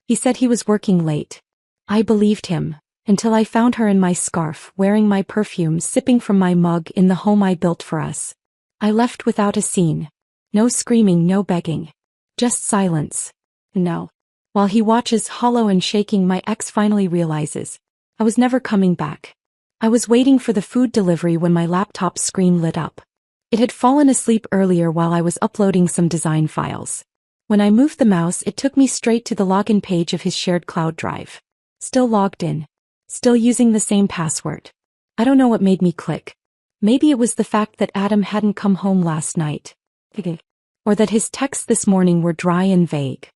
He said he was working late. I believed him, until I found her in my scarf, wearing my perfume, sipping from my mug in the home I built for us. I left without a scene. No screaming, no begging. Just silence. No. While he watches, hollow and shaking, my ex finally realizes I was never coming back. I was waiting for the food delivery when my laptop screen lit up. It had fallen asleep earlier while I was uploading some design files. When I moved the mouse, it took me straight to the login page of his shared cloud drive. Still logged in. Still using the same password. I don't know what made me click. Maybe it was the fact that Adam hadn't come home last night. Or that his texts this morning were dry and vague.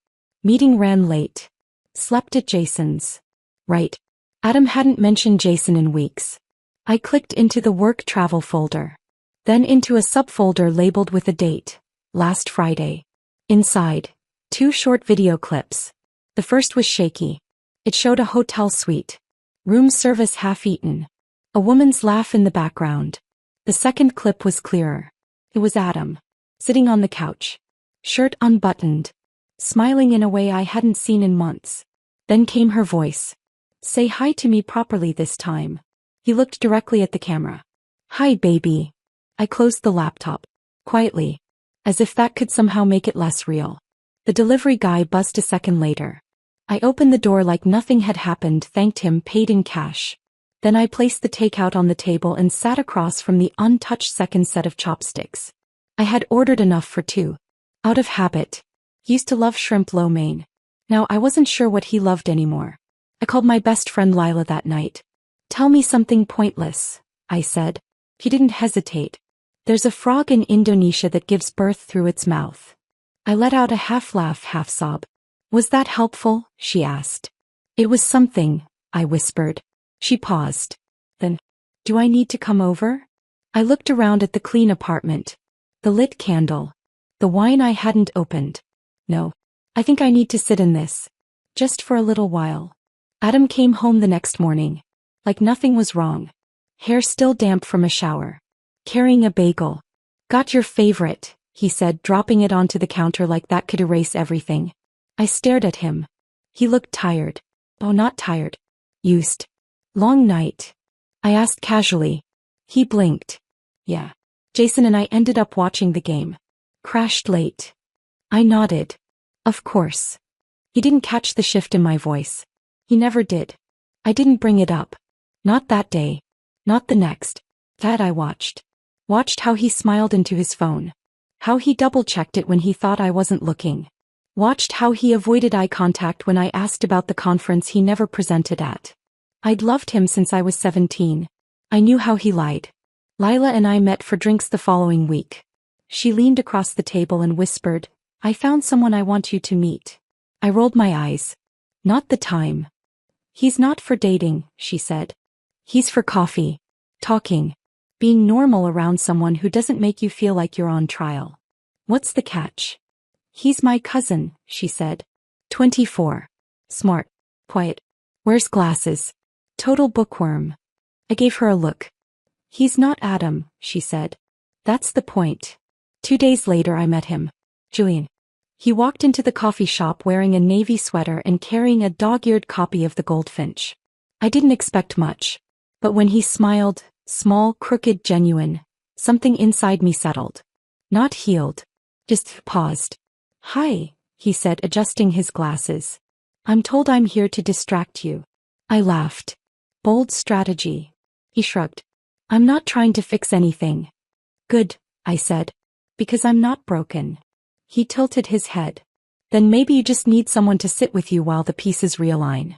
Meeting ran late. Slept at Jason's. Right. Adam hadn't mentioned Jason in weeks. I clicked into the work travel folder. Then into a subfolder labeled with a date. Last Friday. Inside, 2 short video clips. The first was shaky. It showed a hotel suite. Room service half-eaten. A woman's laugh in the background. The second clip was clearer. It was Adam. Sitting on the couch. Shirt unbuttoned. Smiling in a way I hadn't seen in months. Then came her voice. Say hi to me properly this time. He looked directly at the camera. Hi, baby. I closed the laptop. Quietly. As if that could somehow make it less real. The delivery guy buzzed a second later. I opened the door like nothing had happened, thanked him, paid in cash. Then I placed the takeout on the table and sat across from the untouched second set of chopsticks. I had ordered enough for 2. Out of habit. He used to love shrimp lo mein. Now I wasn't sure what he loved anymore. I called my best friend Lila that night. Tell me something pointless, I said. He didn't hesitate. There's a frog in Indonesia that gives birth through its mouth. I let out a half-laugh, half-sob. Was that helpful? She asked. It was something, I whispered. She paused. Then, do I need to come over? I looked around at the clean apartment. The lit candle. The wine I hadn't opened. No. I think I need to sit in this. Just for a little while. Adam came home the next morning. Like nothing was wrong. Hair still damp from a shower. Carrying a bagel. Got your favorite, he said, dropping it onto the counter like that could erase everything. I stared at him. He looked tired. Oh, not tired. Used. Long night. I asked casually. He blinked. Yeah. Jason and I ended up watching the game. Crashed late. I nodded. Of course. He didn't catch the shift in my voice. He never did. I didn't bring it up. Not that day. Not the next. That I watched. Watched how he smiled into his phone. How he double-checked it when he thought I wasn't looking. Watched how he avoided eye contact when I asked about the conference he never presented at. I'd loved him since I was 17. I knew how he lied. Lila and I met for drinks the following week. She leaned across the table and whispered, I found someone I want you to meet. I rolled my eyes. Not the time. He's not for dating, she said. He's for coffee. Talking. Being normal around someone who doesn't make you feel like you're on trial. What's the catch? He's my cousin, she said. 24. Smart. Quiet. Wears glasses. Total bookworm. I gave her a look. He's not Adam, she said. That's the point. 2 days later I met him. Julian. He walked into the coffee shop wearing a navy sweater and carrying a dog-eared copy of The Goldfinch. I didn't expect much. But when he smiled, small, crooked, genuine, something inside me settled. Not healed. Just paused. Hi, he said, adjusting his glasses. I'm told I'm here to distract you. I laughed. Bold strategy. He shrugged. I'm not trying to fix anything. Good, I said. Because I'm not broken. He tilted his head. Then maybe you just need someone to sit with you while the pieces realign.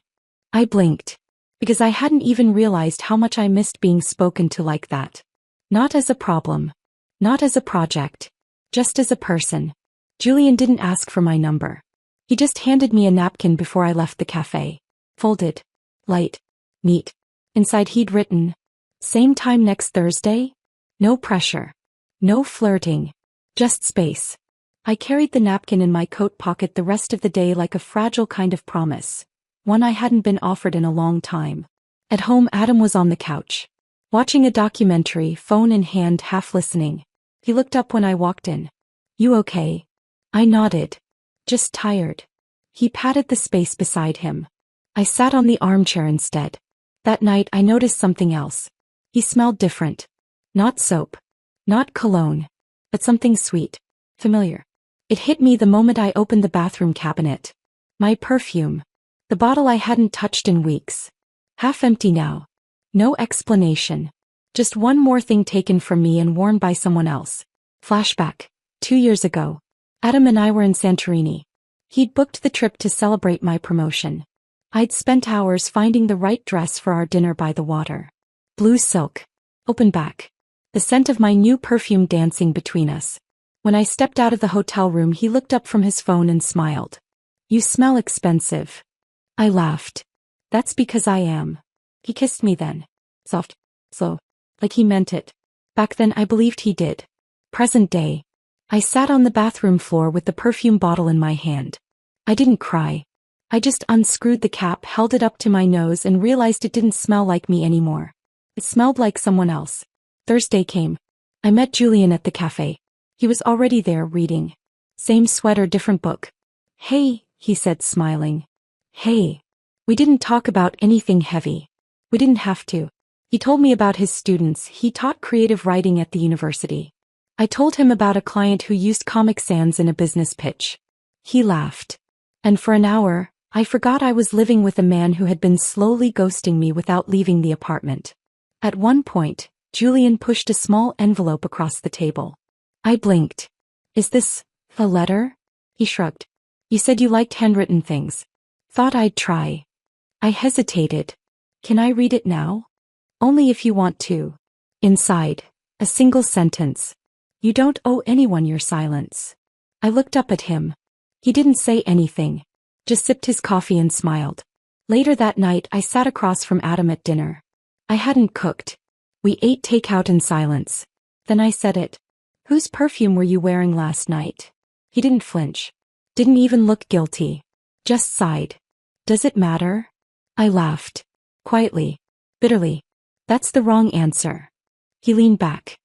I blinked. Because I hadn't even realized how much I missed being spoken to like that. Not as a problem. Not as a project. Just as a person. Julian didn't ask for my number. He just handed me a napkin before I left the cafe. Folded. Light. Neat. Inside he'd written, same time next Thursday? No pressure. No flirting. Just space. I carried the napkin in my coat pocket the rest of the day like a fragile kind of promise. One I hadn't been offered in a long time. At home, Adam was on the couch. Watching a documentary, phone in hand, half listening. He looked up when I walked in. You okay? I nodded. Just tired. He patted the space beside him. I sat on the armchair instead. That night I noticed something else. He smelled different. Not soap. Not cologne. But something sweet. Familiar. It hit me the moment I opened the bathroom cabinet. My perfume. The bottle I hadn't touched in weeks. Half empty now. No explanation. Just one more thing taken from me and worn by someone else. Flashback. 2 years ago. Adam and I were in Santorini. He'd booked the trip to celebrate my promotion. I'd spent hours finding the right dress for our dinner by the water. Blue silk. Open back. The scent of my new perfume dancing between us. When I stepped out of the hotel room, he looked up from his phone and smiled. You smell expensive. I laughed. That's because I am. He kissed me then. Soft. Slow. Like he meant it. Back then I believed he did. Present day. I sat on the bathroom floor with the perfume bottle in my hand. I didn't cry. I just unscrewed the cap, held it up to my nose, and realized it didn't smell like me anymore. It smelled like someone else. Thursday came. I met Julian at the cafe. He was already there reading. Same sweater, different book. Hey, he said, smiling. Hey. We didn't talk about anything heavy. We didn't have to. He told me about his students. He taught creative writing at the university. I told him about a client who used Comic Sans in a business pitch. He laughed. And for an hour, I forgot I was living with a man who had been slowly ghosting me without leaving the apartment. At one point, Julian pushed a small envelope across the table. I blinked. Is this a letter? He shrugged. You said you liked handwritten things. Thought I'd try. I hesitated. Can I read it now? Only if you want to. Inside, a single sentence. You don't owe anyone your silence. I looked up at him. He didn't say anything. Just sipped his coffee and smiled. Later that night I sat across from Adam at dinner. I hadn't cooked. We ate takeout in silence. Then I said it. Whose perfume were you wearing last night? He didn't flinch. Didn't even look guilty. Just sighed. Does it matter? I laughed. Quietly. Bitterly. That's the wrong answer. He leaned back.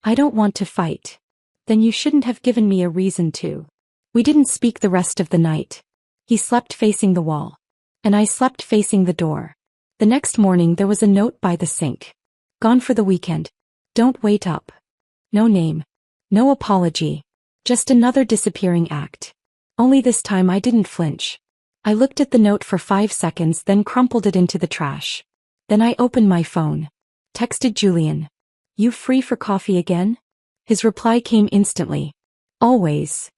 I don't want to fight. Then you shouldn't have given me a reason to. We didn't speak the rest of the night. He slept facing the wall. And I slept facing the door. The next morning there was a note by the sink. Gone for the weekend. Don't wait up. No name. No apology. Just another disappearing act. Only this time I didn't flinch. I looked at the note for 5 seconds, then crumpled it into the trash. Then I opened my phone. Texted Julian. You free for coffee again? His reply came instantly. Always.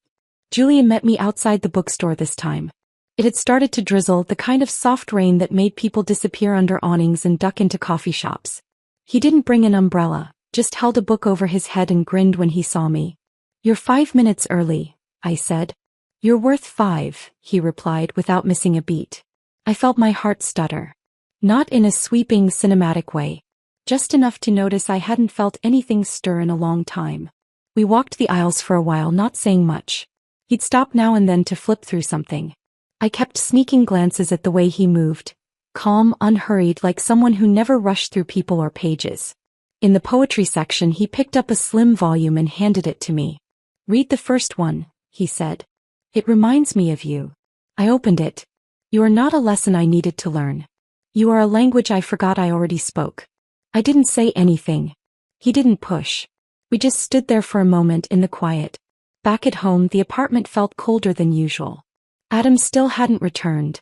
Julian met me outside the bookstore this time. It had started to drizzle, the kind of soft rain that made people disappear under awnings and duck into coffee shops. He didn't bring an umbrella, just held a book over his head and grinned when he saw me. You're 5 minutes early, I said. You're worth 5, he replied without missing a beat. I felt my heart stutter. Not in a sweeping cinematic way. Just enough to notice I hadn't felt anything stir in a long time. We walked the aisles for a while, not saying much. He'd stop now and then to flip through something. I kept sneaking glances at the way he moved. Calm, unhurried, like someone who never rushed through people or pages. In the poetry section he picked up a slim volume and handed it to me. Read the first one, he said. It reminds me of you. I opened it. You are not a lesson I needed to learn. You are a language I forgot I already spoke. I didn't say anything. He didn't push. We just stood there for a moment in the quiet. Back at home the apartment felt colder than usual. Adam still hadn't returned.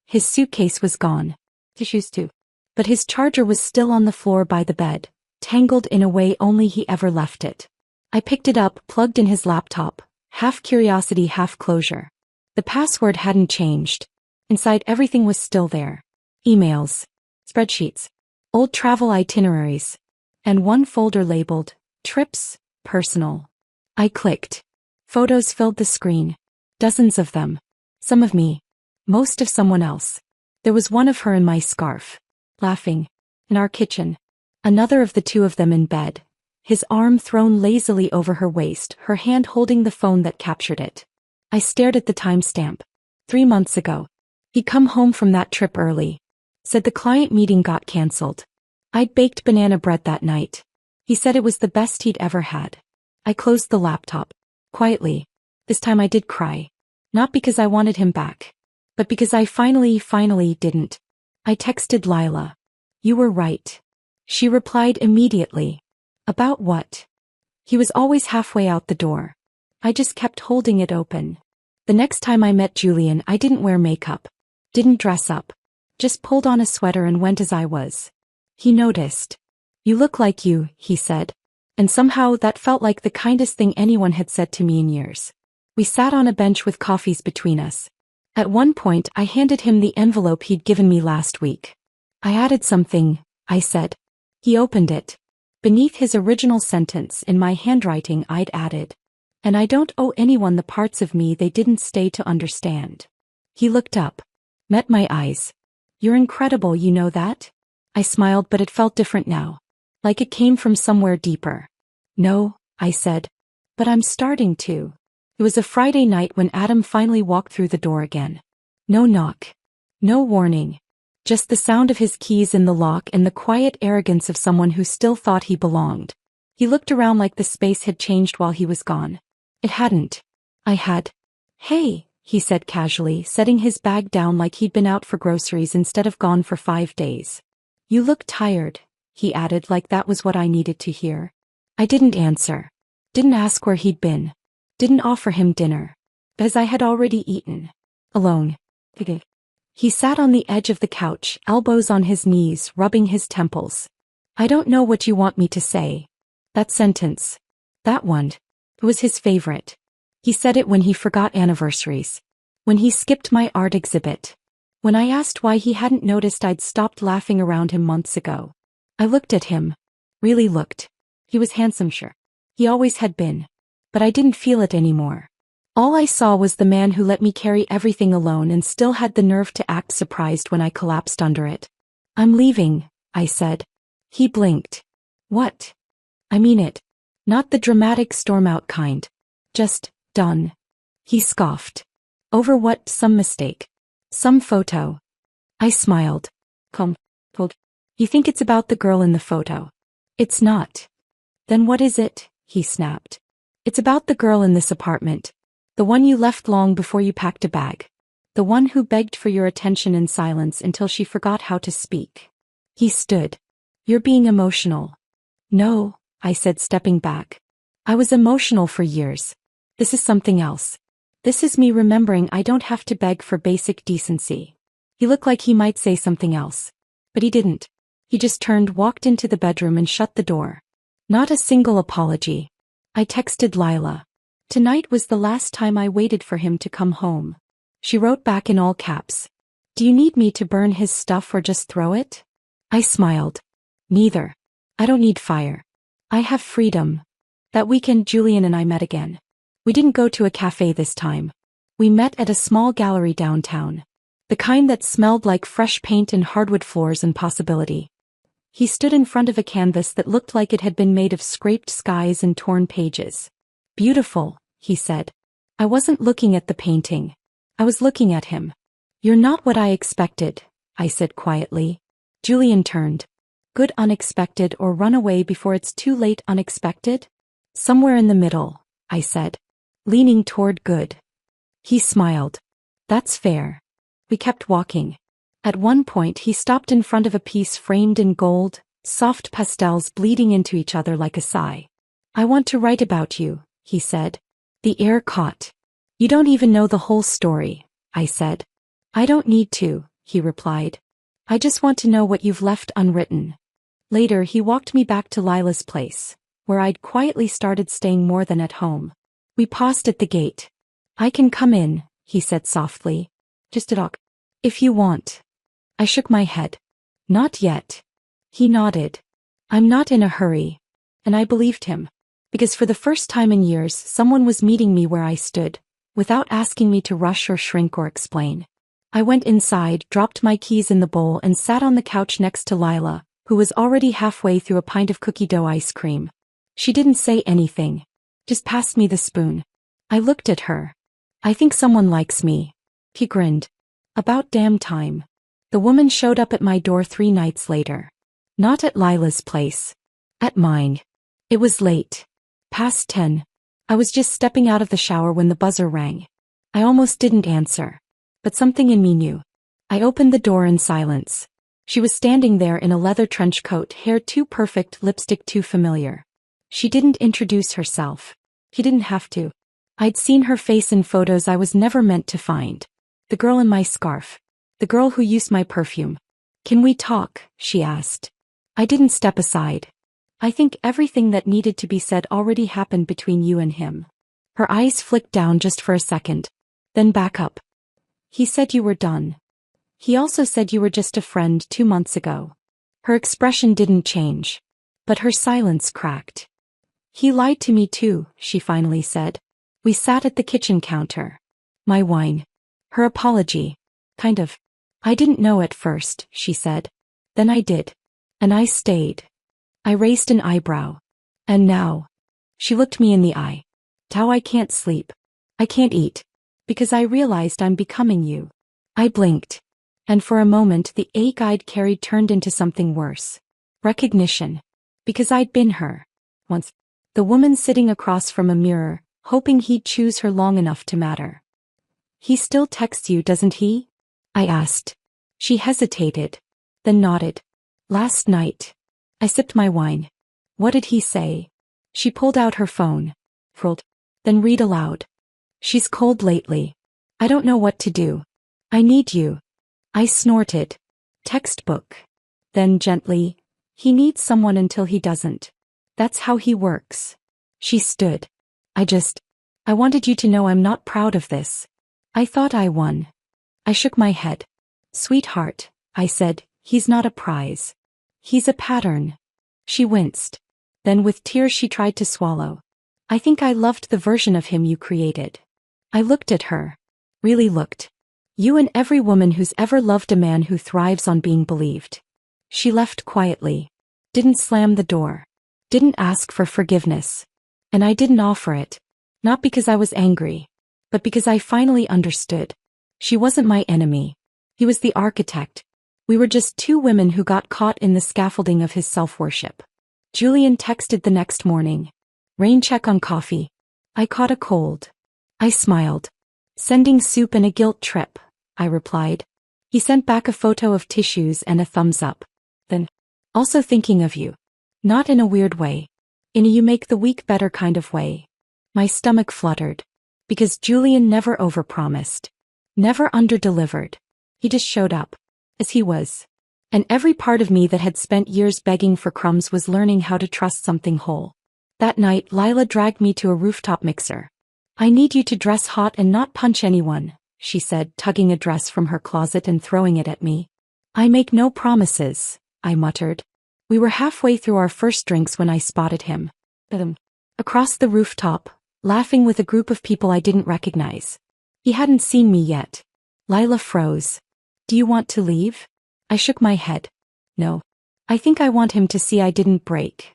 His suitcase was gone. Tissues too. But his charger was still on the floor by the bed, tangled in a way only he ever left it. I picked it up, plugged in his laptop, half curiosity, half closure. The password hadn't changed. Inside everything was still there. Emails. Spreadsheets. Old travel itineraries. And one folder labeled, Trips, Personal. I clicked. Photos filled the screen. Dozens of them. Some of me. Most of someone else. There was one of her in my scarf. Laughing. In our kitchen. Another of the two of them in bed. His arm thrown lazily over her waist, her hand holding the phone that captured it. I stared at the timestamp. 3 months ago. He'd come home from that trip early. Said the client meeting got cancelled. I'd baked banana bread that night. He said it was the best he'd ever had. I closed the laptop. Quietly. This time I did cry. Not because I wanted him back. but because I finally didn't. I texted Lila. You were right. She replied immediately. About what? He was always halfway out the door. I just kept holding it open. The next time I met Julian, I didn't wear makeup. Didn't dress up. Just pulled on a sweater and went as I was. He noticed. You look like you, he said. And somehow that felt like the kindest thing anyone had said to me in years. We sat on a bench with coffees between us. At one point I handed him the envelope he'd given me last week. I added something, I said. He opened it. Beneath his original sentence in my handwriting I'd added, and I don't owe anyone the parts of me they didn't stay to understand. He looked up. Met my eyes. You're incredible, you know that? I smiled, but it felt different now. Like it came from somewhere deeper. No, I said. But I'm starting to. It was a Friday night when Adam finally walked through the door again. No knock. No warning. Just the sound of his keys in the lock and the quiet arrogance of someone who still thought he belonged. He looked around like the space had changed while he was gone. It hadn't. I had. Hey, he said casually, setting his bag down like he'd been out for groceries instead of gone for 5 days. You look tired, he added like that was what I needed to hear. I didn't answer. Didn't ask where he'd been. Didn't offer him dinner. As I had already eaten. Alone. He sat on the edge of the couch, elbows on his knees, rubbing his temples. I don't know what you want me to say. That sentence. That one. It was his favorite. He said it when he forgot anniversaries. When he skipped my art exhibit. When I asked why he hadn't noticed I'd stopped laughing around him months ago. I looked at him. Really looked. He was handsome, sure. He always had been. But I didn't feel it anymore. All I saw was the man who let me carry everything alone and still had the nerve to act surprised when I collapsed under it. I'm leaving, I said. He blinked. What? I mean it. Not the dramatic storm-out kind. Just, done. He scoffed. Over what? Some mistake. Some photo. I smiled. Come, told. You think it's about the girl in the photo? It's not. Then what is it? He snapped. It's about the girl in this apartment. The one you left long before you packed a bag. The one who begged for your attention in silence until she forgot how to speak. He stood. You're being emotional. No, I said, stepping back. I was emotional for years. This is something else. This is me remembering I don't have to beg for basic decency. He looked like he might say something else. But he didn't. He just turned, walked into the bedroom and shut the door. Not a single apology. I texted Lila. Tonight was the last time I waited for him to come home. She wrote back in all caps. Do you need me to burn his stuff or just throw it? I smiled. Neither. I don't need fire. I have freedom. That weekend Julian and I met again. We didn't go to a cafe this time. We met at a small gallery downtown. The kind that smelled like fresh paint and hardwood floors and possibility. He stood in front of a canvas that looked like it had been made of scraped skies and torn pages. Beautiful, he said. I wasn't looking at the painting. I was looking at him. You're not what I expected, I said quietly. Julian turned. Good unexpected or run away before it's too late unexpected? Somewhere in the middle, I said. Leaning toward good. He smiled. That's fair. We kept walking. At one point he stopped in front of a piece framed in gold, soft pastels bleeding into each other like a sigh. I want to write about you, he said. The air caught. You don't even know the whole story, I said. I don't need to, he replied. I just want to know what you've left unwritten. Later he walked me back to Lila's place, where I'd quietly started staying more than at home. We paused at the gate. I can come in, he said softly. Just a talk. If you want. I shook my head. Not yet. He nodded. I'm not in a hurry. And I believed him. Because for the first time in years someone was meeting me where I stood, without asking me to rush or shrink or explain. I went inside, dropped my keys in the bowl and sat on the couch next to Lila, who was already halfway through a pint of cookie dough ice cream. She didn't say anything. Just passed me the spoon. I looked at her. I think someone likes me. He grinned. About damn time. The woman showed up at my door 3 nights later. Not at Lila's place. At mine. It was late. Past 10. I was just stepping out of the shower when the buzzer rang. I almost didn't answer. but something in me knew. I opened the door in silence. She was standing there in a leather trench coat, hair too perfect, lipstick too familiar. She didn't introduce herself. He didn't have to. I'd seen her face in photos I was never meant to find. The girl in my scarf. The girl who used my perfume. "Can we talk?" she asked. I didn't step aside. "I think everything that needed to be said already happened between you and him." Her eyes flicked down just for a second, then back up. "He said you were done. He also said you were just a friend 2 months ago." Her expression didn't change, but her silence cracked. "He lied to me too," she finally said. "We sat at the kitchen counter. My wine. Her apology. Kind of. I didn't know at first," she said. "Then I did. And I stayed." I raised an eyebrow. "And now?" She looked me in the eye. "How I can't sleep. I can't eat. Because I realized I'm becoming you." I blinked. And for a moment the ache I'd carried turned into something worse. Recognition. Because I'd been her. Once. The woman sitting across from a mirror, hoping he'd choose her long enough to matter. "He still texts you, doesn't he?" I asked. She hesitated, then nodded. "Last night." I sipped my wine. "What did he say?" She pulled out her phone. Rolled. Then read aloud. "She's cold lately. I don't know what to do. I need you." I snorted. "Textbook." Then gently, "He needs someone until he doesn't. That's how he works." She stood. I wanted you to know I'm not proud of this. I thought I won." I shook my head. "Sweetheart," I said, "he's not a prize. He's a pattern." She winced. Then with tears she tried to swallow. "I think I loved the version of him you created." I looked at her. Really looked. "You and every woman who's ever loved a man who thrives on being believed." She left quietly. Didn't slam the door. Didn't ask for forgiveness. And I didn't offer it. Not because I was angry, but because I finally understood. She wasn't my enemy. He was the architect. We were just two women who got caught in the scaffolding of his self-worship. Julian texted the next morning. "Rain check on coffee. I caught a cold." I smiled. "Sending soup and a guilt trip," I replied. He sent back a photo of tissues and a thumbs up. Then, "Also thinking of you. Not in a weird way. In a you make the week better kind of way." My stomach fluttered. Because Julian never overpromised. Never underdelivered. He just showed up. As he was. And every part of me that had spent years begging for crumbs was learning how to trust something whole. That night, Lila dragged me to a rooftop mixer. "I need you to dress hot and not punch anyone," she said, tugging a dress from her closet and throwing it at me. "I make no promises," I muttered. We were halfway through our first drinks when I spotted him. Across the rooftop, laughing with a group of people I didn't recognize. He hadn't seen me yet. Lila froze. "Do you want to leave?" I shook my head. "No. I think I want him to see I didn't break."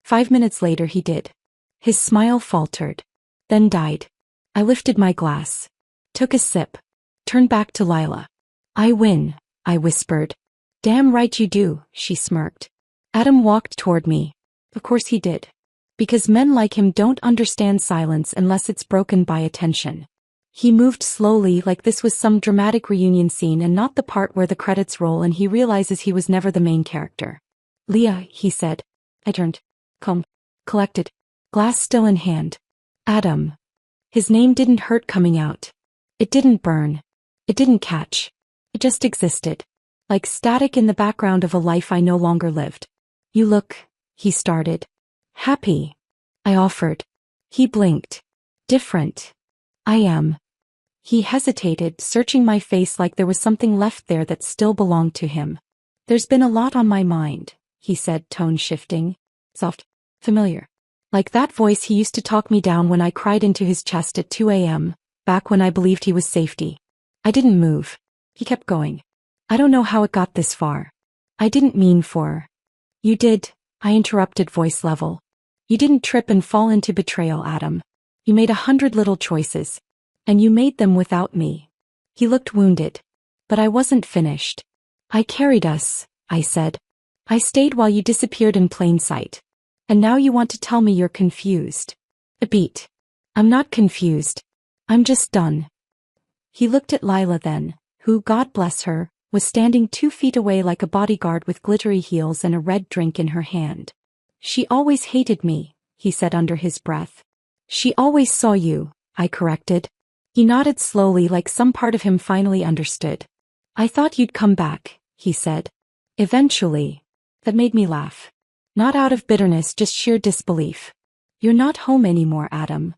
5 minutes later he did. His smile faltered. Then died. I lifted my glass. Took a sip. Turned back to Lila. "I win," I whispered. "Damn right you do," she smirked. Adam walked toward me. Of course he did. Because men like him don't understand silence unless it's broken by attention. He moved slowly like this was some dramatic reunion scene and not the part where the credits roll and he realizes he was never the main character. "Leah," he said. I turned. Calm. Collected. Glass still in hand. "Adam." His name didn't hurt coming out. It didn't burn. It didn't catch. It just existed. Like static in the background of a life I no longer lived. "You look," he started. "Happy," I offered. He blinked. "Different." "I am." He hesitated, searching my face like there was something left there that still belonged to him. "There's been a lot on my mind," he said, tone shifting. Soft. Familiar. Like that voice he used to talk me down when I cried into his chest at 2 a.m., back when I believed he was safety. I didn't move. He kept going. "I don't know how it got this far. I didn't mean for." "You did," I interrupted, voice level. "You didn't trip and fall into betrayal, Adam. You made 100 little choices. And you made them without me." He looked wounded. But I wasn't finished. "I carried us," I said. "I stayed while you disappeared in plain sight. And now you want to tell me you're confused." A beat. "I'm not confused. I'm just done." He looked at Lila then, who, God bless her, was standing 2 feet away like a bodyguard with glittery heels and a red drink in her hand. She always hated me, he said under his breath. She always saw you, I corrected. He nodded slowly like some part of him finally understood. I thought you'd come back, he said. Eventually. That made me laugh. Not out of bitterness, just sheer disbelief. You're not home anymore, Adam.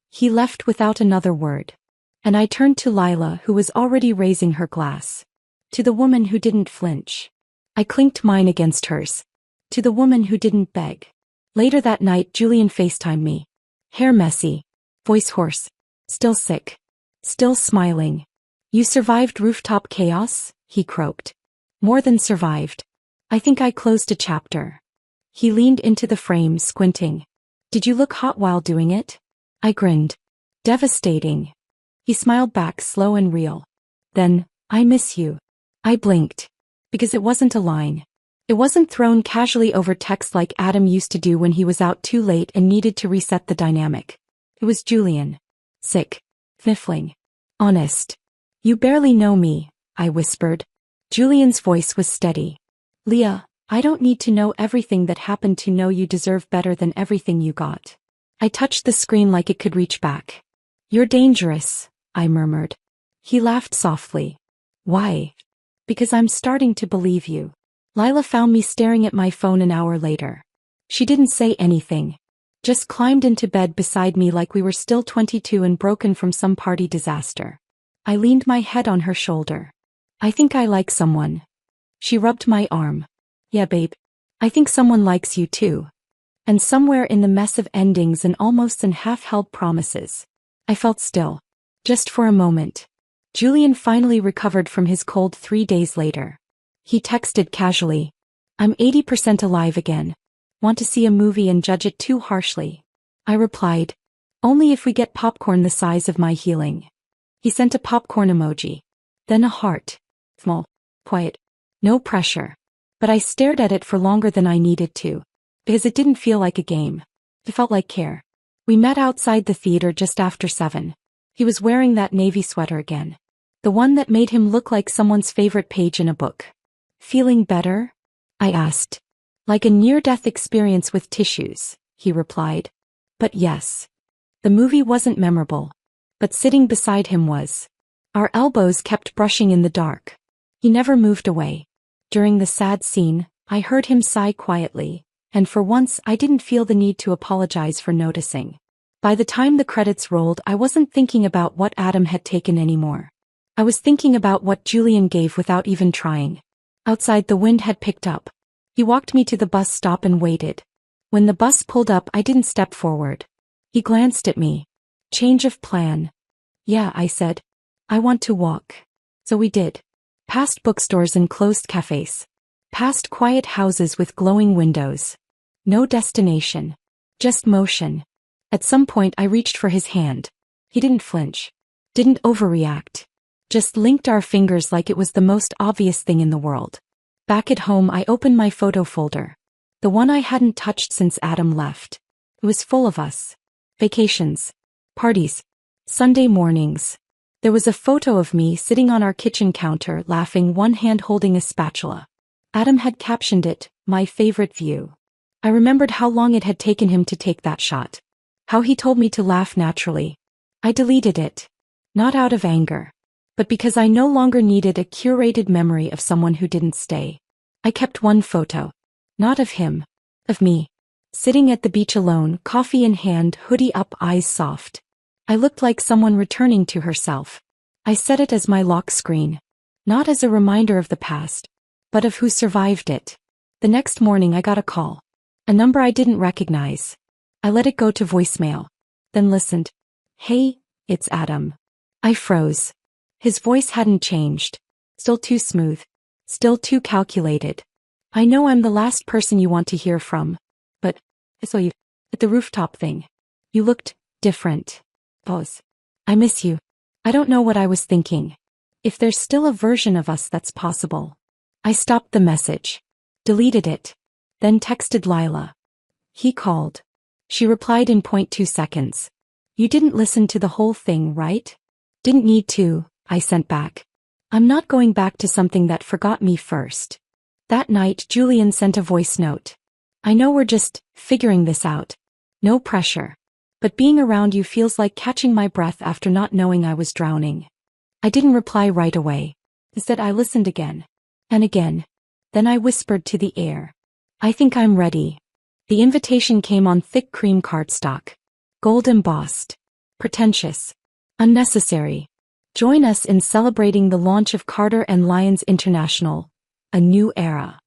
He left without another word. And I turned to Lila, who was already raising her glass. To the woman who didn't flinch. I clinked mine against hers. To the woman who didn't beg. Later that night, Julian FaceTimed me. Hair messy. Voice hoarse. Still sick. Still smiling. You survived rooftop chaos? He croaked. More than survived. I think I closed a chapter. He leaned into the frame, squinting. Did you look hot while doing it? I grinned. Devastating. He smiled back, slow and real. Then, I miss you. I blinked. Because it wasn't a line. It wasn't thrown casually over text like Adam used to do when he was out too late and needed to reset the dynamic. It was Julian. Sick. Sniffling. Honest. You barely know me, I whispered. Julian's voice was steady. Leah, I don't need to know everything that happened to know you deserve better than everything you got. I touched the screen like it could reach back. You're dangerous, I murmured. He laughed softly. Why? Because I'm starting to believe you. Lila found me staring at my phone an hour later. She didn't say anything. Just climbed into bed beside me like we were still 22 and broken from some party disaster. I leaned my head on her shoulder. I think I like someone. She rubbed my arm. Yeah, babe. I think someone likes you too. And somewhere in the mess of endings and almost and half-held promises, I felt still. Just for a moment. Julian finally recovered from his cold 3 days later. He texted casually. I'm 80% alive again. Want to see a movie and judge it too harshly? I replied. Only if we get popcorn the size of my healing. He sent a popcorn emoji. Then a heart. Small. Quiet. No pressure. But I stared at it for longer than I needed to. Because it didn't feel like a game. It felt like care. We met outside the theater just after 7. He was wearing that navy sweater again. The one that made him look like someone's favorite page in a book. Feeling better? I asked. Like a near-death experience with tissues, he replied. But yes. The movie wasn't memorable. But sitting beside him was. Our elbows kept brushing in the dark. He never moved away. During the sad scene, I heard him sigh quietly, and for once I didn't feel the need to apologize for noticing. By the time the credits rolled, I wasn't thinking about what Adam had taken anymore. I was thinking about what Julian gave without even trying. Outside, the wind had picked up. He walked me to the bus stop and waited. When the bus pulled up, I didn't step forward. He glanced at me. Change of plan. Yeah, I said. I want to walk. So we did. Past bookstores and closed cafes. Past quiet houses with glowing windows. No destination. Just motion. At some point I reached for his hand. He didn't flinch. Didn't overreact. Just linked our fingers like it was the most obvious thing in the world. Back at home I opened my photo folder. The one I hadn't touched since Adam left. It was full of us. Vacations. Parties. Sunday mornings. There was a photo of me sitting on our kitchen counter laughing, one hand holding a spatula. Adam had captioned it, "My favorite view." I remembered how long it had taken him to take that shot. How he told me to laugh naturally. I deleted it. Not out of anger. But because I no longer needed a curated memory of someone who didn't stay. I kept one photo. Not of him. Of me. Sitting at the beach alone, coffee in hand, hoodie up, eyes soft. I looked like someone returning to herself. I set it as my lock screen. Not as a reminder of the past, but of who survived it. The next morning I got a call. A number I didn't recognize. I let it go to voicemail. Then listened. Hey, it's Adam. I froze. His voice hadn't changed. Still too smooth. Still too calculated. I know I'm the last person you want to hear from. But, I saw you at the rooftop thing. You looked different. Pause. I miss you. I don't know what I was thinking. If there's still a version of us that's possible. I stopped the message. Deleted it. Then texted Lila. He called. She replied in .2 seconds. You didn't listen to the whole thing, right? Didn't need to, I sent back. I'm not going back to something that forgot me first. That night, Julian sent a voice note. I know we're just figuring this out. No pressure. But being around you feels like catching my breath after not knowing I was drowning. I didn't reply right away. Instead, I listened again. And again. Then I whispered to the air. I think I'm ready. The invitation came on thick cream cardstock. Gold embossed. Pretentious. Unnecessary. Join us in celebrating the launch of Carter and Lyons International. A new era.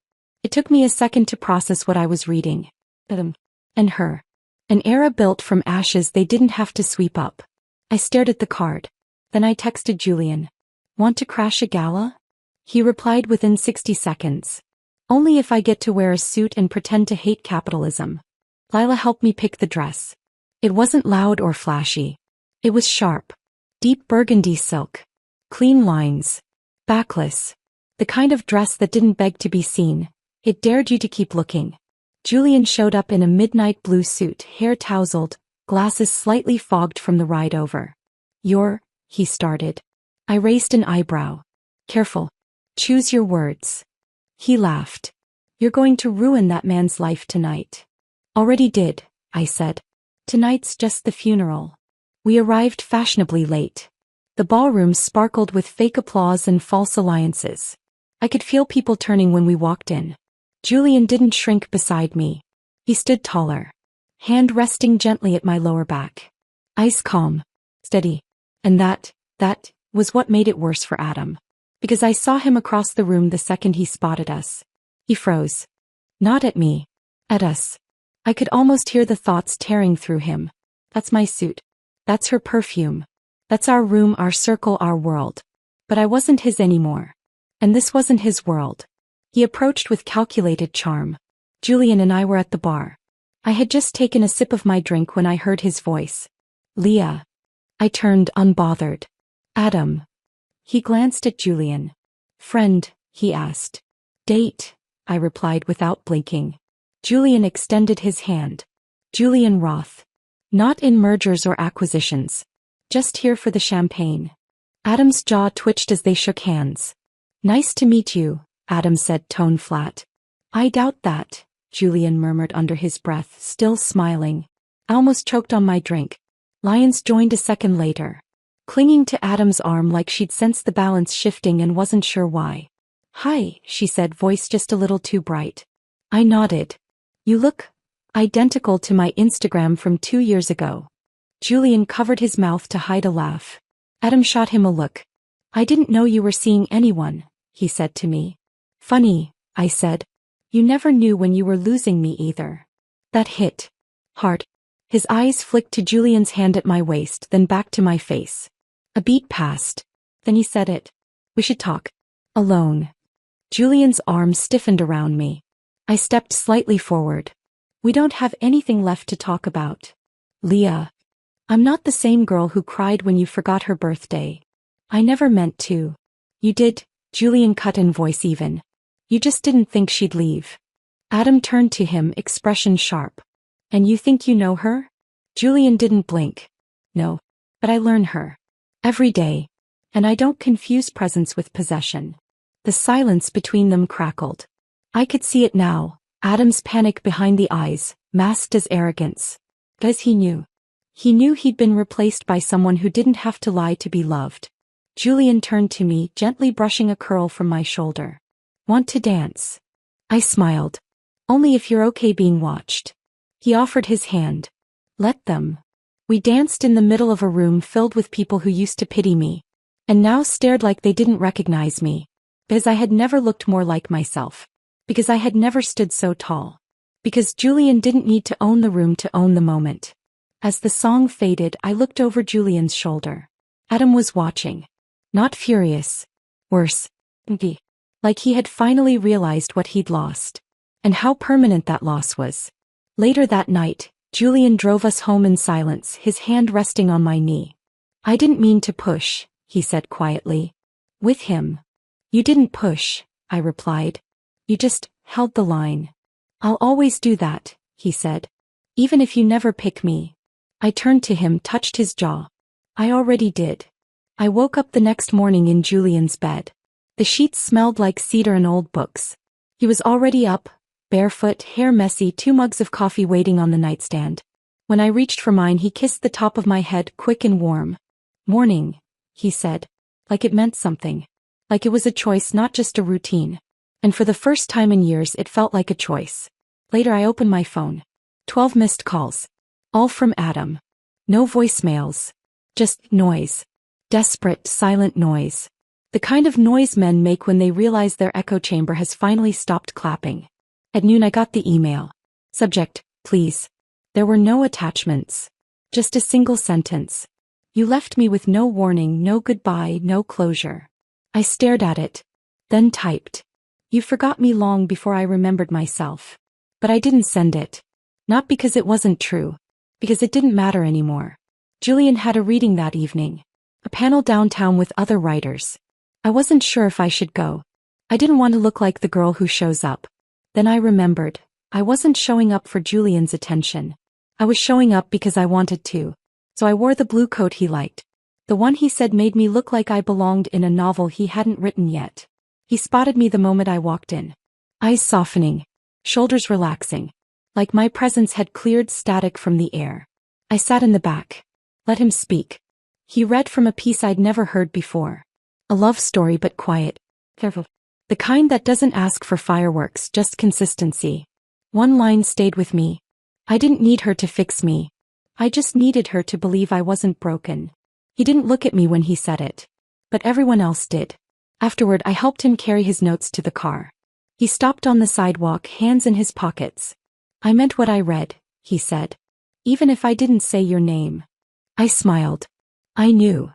It took me a second to process what I was reading. Adam. And her. An era built from ashes they didn't have to sweep up. I stared at the card. Then I texted Julian. Want to crash a gala? He replied within 60 seconds. Only if I get to wear a suit and pretend to hate capitalism. Lila helped me pick the dress. It wasn't loud or flashy. It was sharp. Deep burgundy silk. Clean lines. Backless. The kind of dress that didn't beg to be seen. It dared you to keep looking. Julian showed up in a midnight blue suit, hair tousled, glasses slightly fogged from the ride over. He started. I raised an eyebrow. Careful. Choose your words. He laughed. You're going to ruin that man's life tonight. Already did, I said. Tonight's just the funeral. We arrived fashionably late. The ballroom sparkled with fake applause and false alliances. I could feel people turning when we walked in. Julian didn't shrink beside me. He stood taller. Hand resting gently at my lower back. Eyes calm. Steady. And that was what made it worse for Adam. Because I saw him across the room the second he spotted us. He froze. Not at me. At us. I could almost hear the thoughts tearing through him. That's my suit. That's her perfume. That's our room, our circle, our world. But I wasn't his anymore. And this wasn't his world. He approached with calculated charm. Julian and I were at the bar. I had just taken a sip of my drink when I heard his voice. Leah. I turned unbothered. Adam. He glanced at Julian. Friend, he asked. Date, I replied without blinking. Julian extended his hand. Julian Roth. Not in mergers or acquisitions. Just here for the champagne. Adam's jaw twitched as they shook hands. Nice to meet you, Adam said, tone flat. I doubt that, Julian murmured under his breath, still smiling. I almost choked on my drink. Lyons joined a second later. Clinging to Adam's arm like she'd sensed the balance shifting and wasn't sure why. Hi, she said, voice just a little too bright. I nodded. You look identical to my Instagram from 2 years ago. Julian covered his mouth to hide a laugh. Adam shot him a look. I didn't know you were seeing anyone, he said to me. Funny, I said. You never knew when you were losing me either. That hit hard. His eyes flicked to Julian's hand at my waist, then back to my face. A beat passed. Then he said it. We should talk. Alone. Julian's arm stiffened around me. I stepped slightly forward. We don't have anything left to talk about. Leah. I'm not the same girl who cried when you forgot her birthday. I never meant to. You did, Julian cut in, voice even. You just didn't think she'd leave. Adam turned to him, expression sharp. And you think you know her? Julian didn't blink. No. But I learn her. Every day. And I don't confuse presence with possession. The silence between them crackled. I could see it now, Adam's panic behind the eyes, masked as arrogance. Because he knew. He knew he'd been replaced by someone who didn't have to lie to be loved. Julian turned to me, gently brushing a curl from my shoulder. Want to dance? I smiled. Only if you're okay being watched. He offered his hand. Let them. We danced in the middle of a room filled with people who used to pity me. And now stared like they didn't recognize me. Because I had never looked more like myself. Because I had never stood so tall. Because Julian didn't need to own the room to own the moment. As the song faded, I looked over Julian's shoulder. Adam was watching. Not furious. Worse. Like he had finally realized what he'd lost. And how permanent that loss was. Later that night, Julian drove us home in silence, his hand resting on my knee. I didn't mean to push, he said quietly. With him. You didn't push, I replied. You just held the line. I'll always do that, he said. Even if you never pick me. I turned to him, touched his jaw. I already did. I woke up the next morning in Julian's bed. The sheets smelled like cedar and old books. He was already up, barefoot, hair messy, 2 mugs of coffee waiting on the nightstand. When I reached for mine, he kissed the top of my head, quick and warm. "Morning," he said. Like it meant something. Like it was a choice, not just a routine. And for the first time in years, it felt like a choice. Later I opened my phone. 12 missed calls. All from Adam. No voicemails. Just noise. Desperate, silent noise. The kind of noise men make when they realize their echo chamber has finally stopped clapping. At noon I got the email. Subject, please. There were no attachments. Just a single sentence. "You left me with no warning, no goodbye, no closure." I stared at it. Then typed. "You forgot me long before I remembered myself." But I didn't send it. Not because it wasn't true. Because it didn't matter anymore. Julian had a reading that evening. A panel downtown with other writers. I wasn't sure if I should go. I didn't want to look like the girl who shows up. Then I remembered. I wasn't showing up for Julian's attention. I was showing up because I wanted to. So I wore the blue coat he liked. The one he said made me look like I belonged in a novel he hadn't written yet. He spotted me the moment I walked in. Eyes softening. Shoulders relaxing. Like my presence had cleared static from the air. I sat in the back. Let him speak. He read from a piece I'd never heard before. A love story, but quiet. Careful. The kind that doesn't ask for fireworks, just consistency. One line stayed with me. I didn't need her to fix me. I just needed her to believe I wasn't broken. He didn't look at me when he said it. But everyone else did. Afterward, I helped him carry his notes to the car. He stopped on the sidewalk, hands in his pockets. "I meant what I read," he said. "Even if I didn't say your name." I smiled. "I knew."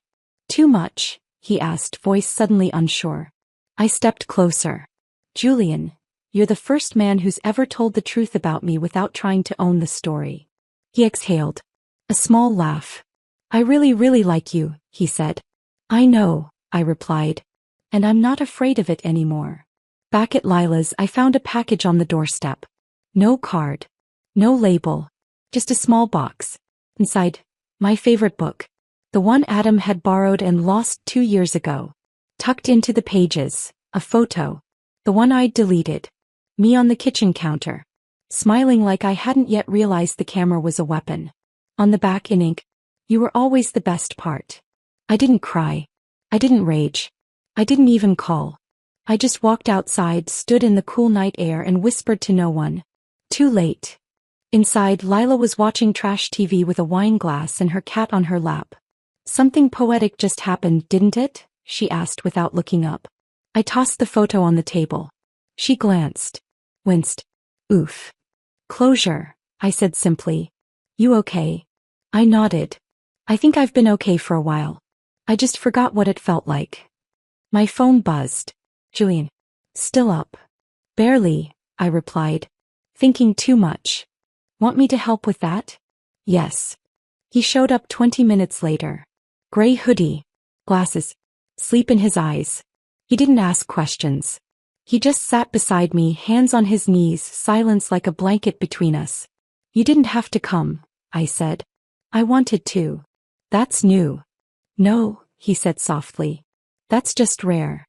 "Too much?" he asked, voice suddenly unsure. I stepped closer. "Julian, you're the first man who's ever told the truth about me without trying to own the story." He exhaled. A small laugh. "I really, really like you," he said. "I know," I replied. "And I'm not afraid of it anymore." Back at Lila's, I found a package on the doorstep. No card. No label. Just a small box. Inside, my favorite book. The one Adam had borrowed and lost 2 years ago. Tucked into the pages, a photo. The one I'd deleted. Me on the kitchen counter. Smiling like I hadn't yet realized the camera was a weapon. On the back in ink, "You were always the best part." I didn't cry. I didn't rage. I didn't even call. I just walked outside, stood in the cool night air and whispered to no one. Too late. Inside, Lila was watching trash TV with a wine glass and her cat on her lap. "Something poetic just happened, didn't it?" she asked without looking up. I tossed the photo on the table. She glanced. Winced. "Oof." "Closure," I said simply. "You okay?" I nodded. "I think I've been okay for a while. I just forgot what it felt like." My phone buzzed. "Julian. Still up?" "Barely," I replied. "Thinking too much." "Want me to help with that?" "Yes." He showed up 20 minutes later. Gray hoodie. Glasses. Sleep in his eyes. He didn't ask questions. He just sat beside me, hands on his knees, silence like a blanket between us. "You didn't have to come," I said. "I wanted to." "That's new." "No," he said softly. "That's just rare."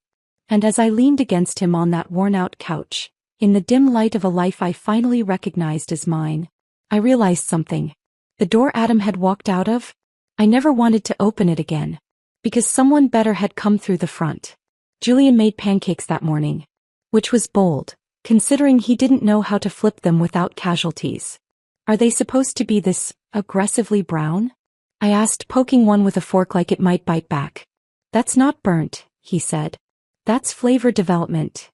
And as I leaned against him on that worn-out couch, in the dim light of a life I finally recognized as mine, I realized something. The door Adam had walked out of? I never wanted to open it again. Because someone better had come through the front. Julian made pancakes that morning. Which was bold, considering he didn't know how to flip them without casualties. "Are they supposed to be this aggressively brown?" I asked, poking one with a fork like it might bite back. "That's not burnt," he said. "That's flavor development."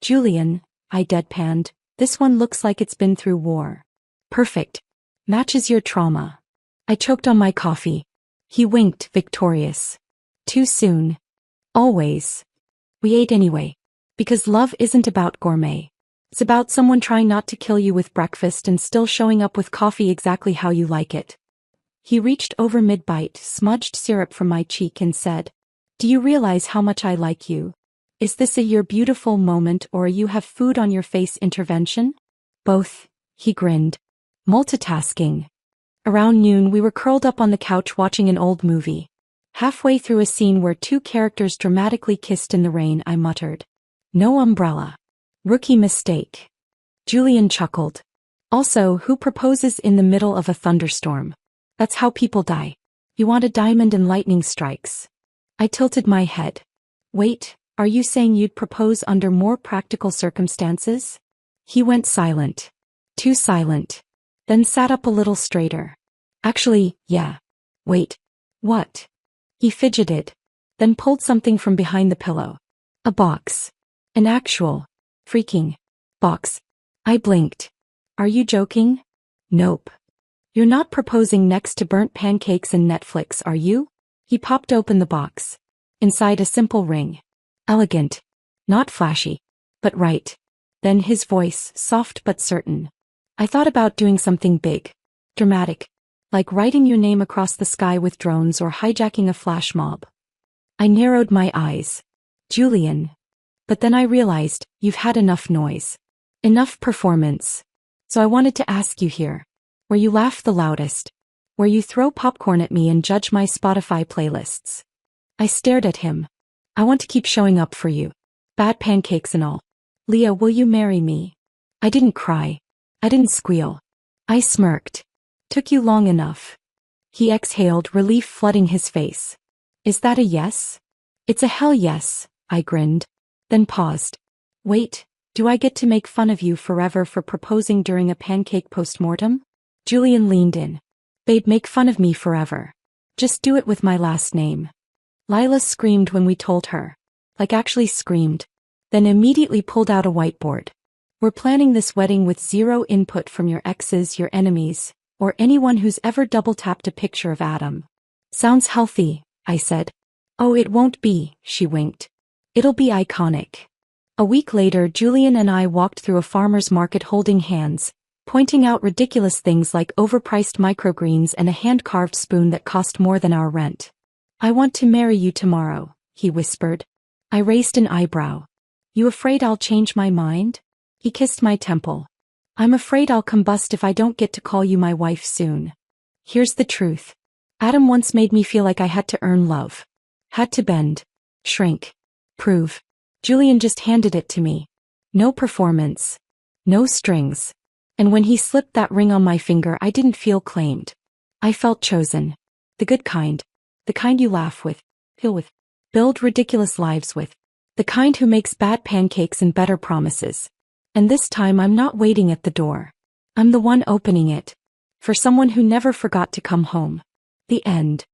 "Julian," I deadpanned, "this one looks like it's been through war." "Perfect. Matches your trauma." I choked on my coffee. He winked, victorious. "Too soon." "Always." We ate anyway. Because love isn't about gourmet. It's about someone trying not to kill you with breakfast and still showing up with coffee exactly how you like it. He reached over mid-bite, smudged syrup from my cheek and said, "Do you realize how much I like you? Is this a you're beautiful moment or a you have food on your face intervention?" "Both," he grinned. Multitasking. Around noon we were curled up on the couch watching an old movie. Halfway through a scene where two characters dramatically kissed in the rain, I muttered, "No umbrella. Rookie mistake." Julian chuckled. "Also, who proposes in the middle of a thunderstorm? That's how people die. You want a diamond and lightning strikes." I tilted my head. "Wait, are you saying you'd propose under more practical circumstances?" He went silent. Too silent. Then sat up a little straighter. "Actually, yeah." "Wait. What?" He fidgeted. Then pulled something from behind the pillow. A box. An actual, freaking box. I blinked. "Are you joking?" "Nope." "You're not proposing next to burnt pancakes and Netflix, are you?" He popped open the box. Inside a simple ring. Elegant. Not flashy. But right. Then his voice, soft but certain. "I thought about doing something big. Dramatic. Like writing your name across the sky with drones or hijacking a flash mob." I narrowed my eyes. "Julian." But then I realized, you've had enough noise. Enough performance. So I wanted to ask you here. Where you laugh the loudest. Where you throw popcorn at me and judge my Spotify playlists. I stared at him. "I want to keep showing up for you. Bad pancakes and all. Leah, will you marry me?" I didn't cry. I didn't squeal. I smirked. "Took you long enough." He exhaled, relief flooding his face. "Is that a yes?" "It's a hell yes," I grinned. Then paused. "Wait, do I get to make fun of you forever for proposing during a pancake postmortem?" Julian leaned in. "Babe, make fun of me forever. Just do it with my last name." Lila screamed when we told her. Like actually screamed. Then immediately pulled out a whiteboard. "We're planning this wedding with zero input from your exes, your enemies, or anyone who's ever double-tapped a picture of Adam." "Sounds healthy," I said. "Oh, it won't be," she winked. "It'll be iconic." A week later, Julian and I walked through a farmer's market holding hands, pointing out ridiculous things like overpriced microgreens and a hand-carved spoon that cost more than our rent. "I want to marry you tomorrow," he whispered. I raised an eyebrow. "You afraid I'll change my mind?" He kissed my temple. "I'm afraid I'll combust if I don't get to call you my wife soon. Here's the truth. Adam once made me feel like I had to earn love. Had to bend. Shrink. Prove. Julian just handed it to me. No performance. No strings. And when he slipped that ring on my finger, I didn't feel claimed. I felt chosen. The good kind. The kind you laugh with, feel with, build ridiculous lives with. The kind who makes bad pancakes and better promises. And this time I'm not waiting at the door. I'm the one opening it. For someone who never forgot to come home. The end.